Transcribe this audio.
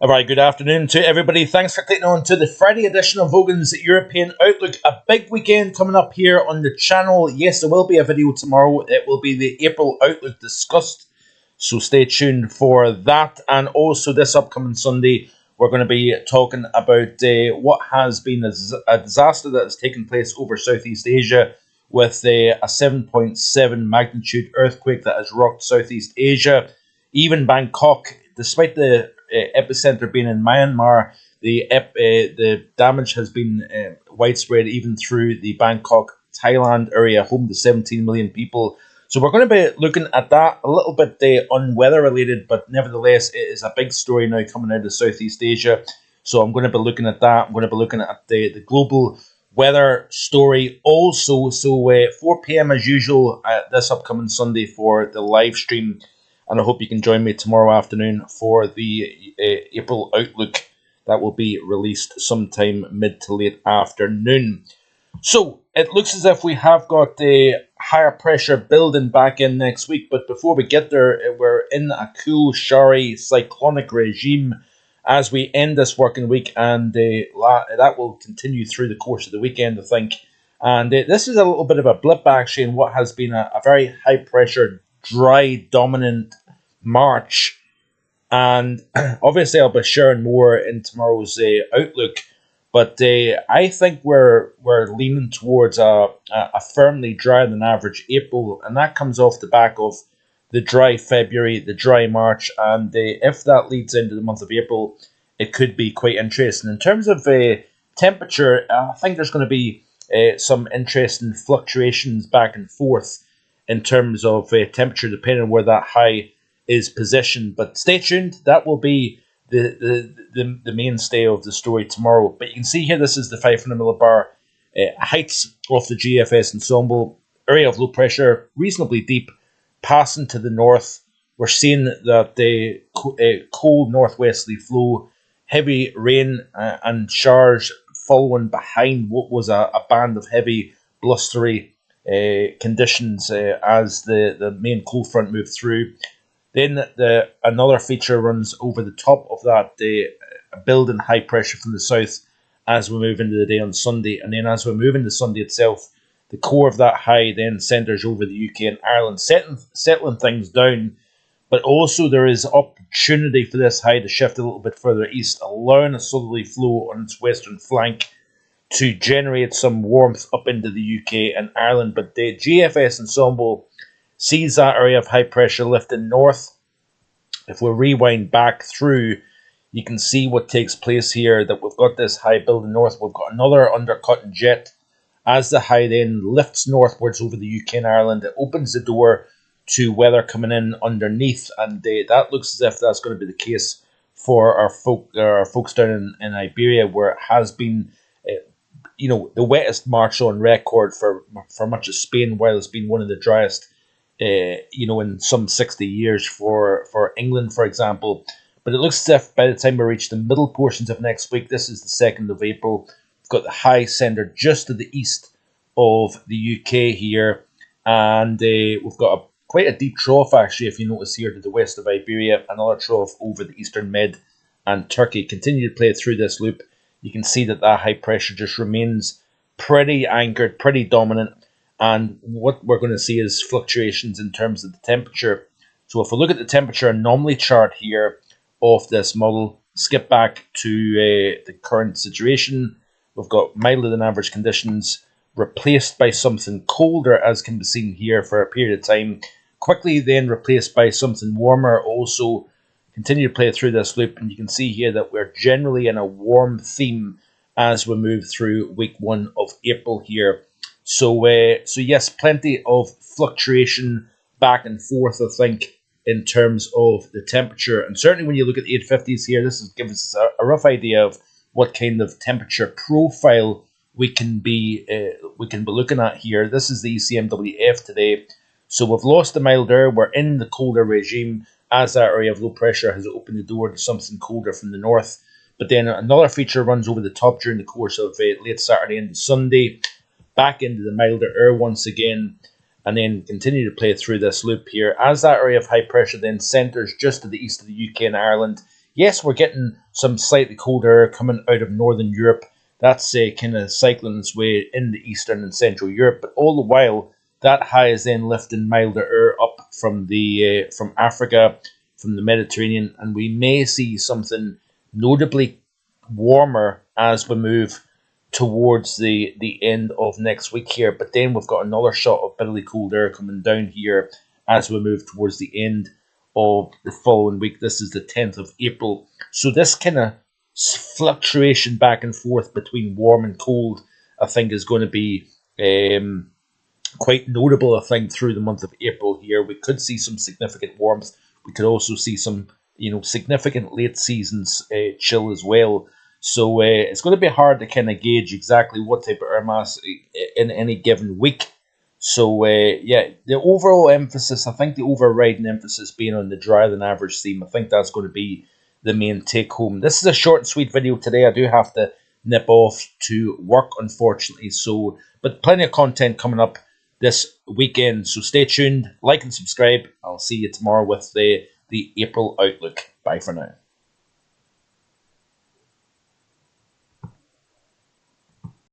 A very good afternoon to everybody. Thanks for clicking on to the Friday edition of Vogan's European Outlook. A big weekend coming up here on the channel. Yes, there will be a video tomorrow. It will be the April Outlook discussed. So stay tuned for that. And also this upcoming Sunday, we're going to be talking about what has been a disaster that has taken place over Southeast Asia with a 7.7 magnitude earthquake that has rocked Southeast Asia. Even Bangkok, despite the epicenter being in Myanmar, the damage has been widespread even through the Bangkok, Thailand area, home to 17 million people. So we're going to be looking at that a little bit unweather related, but nevertheless, it is a big story now coming out of Southeast Asia. So I'm going to be looking at that. I'm going to be looking at the global weather story also. So 4 p.m. as usual this upcoming Sunday for the live stream. And I hope you can join me tomorrow afternoon for the April Outlook that will be released sometime mid to late afternoon. So it looks as if we have got the higher pressure building back in next week. But before we get there, we're in a cool, showery, cyclonic regime as we end this working week. And that will continue through the course of the weekend, I think. And this is a little bit of a blip, actually, in what has been a very high pressure, dry, dominant March. And obviously, I'll be sharing more in tomorrow's Outlook. But I think we're leaning towards a firmly drier than average April, and that comes off the back of the dry February, the dry March, and if that leads into the month of April, it could be quite interesting. In terms of temperature, I think there's going to be some interesting fluctuations back and forth in terms of temperature, depending on where that high is positioned. But stay tuned; that will be the mainstay of the story tomorrow. But you can see here, this is the 500 millibar heights of the GFS ensemble. Area of low pressure, reasonably deep, passing to the north. We're seeing that the cold northwesterly flow, heavy rain and showers following behind what was a band of heavy blustery conditions as the main cold front moved through. Then another feature runs over the top of that, building high pressure from the south as we move into the day on Sunday. And then as we move into Sunday itself, the core of that high then centres over the UK and Ireland, settling things down. But also there is opportunity for this high to shift a little bit further east, allowing a southerly flow on its western flank to generate some warmth up into the UK and Ireland. But the GFS ensemble sees that area of high pressure lifting north. If we rewind back through, you can see what takes place here, that we've got this high building north. We've got another undercutting jet. As the high then lifts northwards over the UK and Ireland, it opens the door to weather coming in underneath. And that looks as if that's going to be the case for our folks down in Iberia, where it has been the wettest March on record for much of Spain, while it's been one of the driest in some 60 years for England, for example. But it looks as if by the time we reach the middle portions of next week, this is the 2nd of April, we've got the high centre just to the east of the UK here. And we've got quite a deep trough, actually, if you notice here, to the west of Iberia, another trough over the eastern Med and Turkey. Continue to play through this loop. You can see that high pressure just remains pretty anchored, pretty dominant. And what we're going to see is fluctuations in terms of the temperature. So if we look at the temperature anomaly chart here of this model, skip back to the current situation, we've got milder than average conditions replaced by something colder, as can be seen here for a period of time, quickly then replaced by something warmer. Also continue to play through this loop, and you can see here that we're generally in a warm theme as we move through week 1 of April here. So yes, plenty of fluctuation back and forth, I think, in terms of the temperature. And certainly when you look at the 850s here, this gives us a rough idea of what kind of temperature profile we can be looking at here. This is the ECMWF today. So we've lost the mild air. We're in the colder regime as that area of low pressure has opened the door to something colder from the north. But then another feature runs over the top during the course of late Saturday and Sunday, back into the milder air once again, and then continue to play through this loop here. As that area of high pressure then centres just to the east of the UK and Ireland, yes, we're getting some slightly colder air coming out of Northern Europe. That's kind of cycling its way into Eastern and Central Europe, but all the while, that high is then lifting milder air up from Africa, from the Mediterranean, and we may see something notably warmer as we move towards the end of next week here. But then we've got another shot of bitterly cold air coming down here as we move towards the end of the following week. This is the 10th of April. So this kind of fluctuation back and forth between warm and cold, I think, is going to be quite notable, I think, through the month of April here. We could see some significant warmth. We could also see some, significant late seasons chill as well. So it's going to be hard to kind of gauge exactly what type of air mass in any given week. So the overall emphasis, I think the overriding emphasis being on the drier than average theme. I think that's going to be the main take home. This is a short and sweet video today. I do have to nip off to work, unfortunately. So, but plenty of content coming up this weekend. So stay tuned, like and subscribe. I'll see you tomorrow with the April outlook. Bye for now.